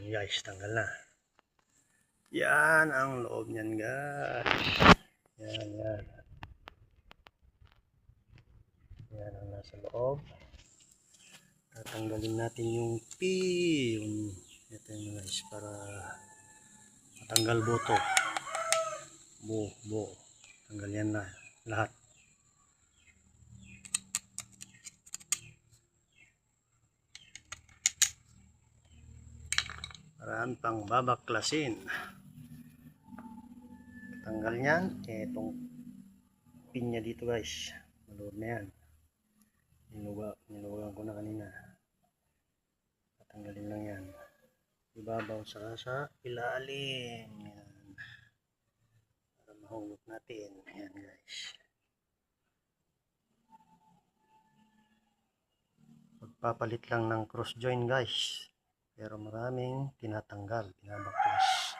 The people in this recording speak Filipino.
Guys, tanggal na. Yan ang loob niyan guys. Yan. Yan ang nasa loob. Tatanggalin natin yung pin. Ito yun guys, para matanggal boto. Buo. Tanggal yan na lahat. Marami pang babaklasin. Tanggal niyan, itong pin niya dito guys. Maluwag na yan. Niluwagan ko na kanina. Tatanggalin lang yan. Ibabaw saka sa ilalim. Yan. Para mahulog natin. Yan guys. Magpapalit lang ng cross joint guys. Pero maraming tinatanggal, binabaklas.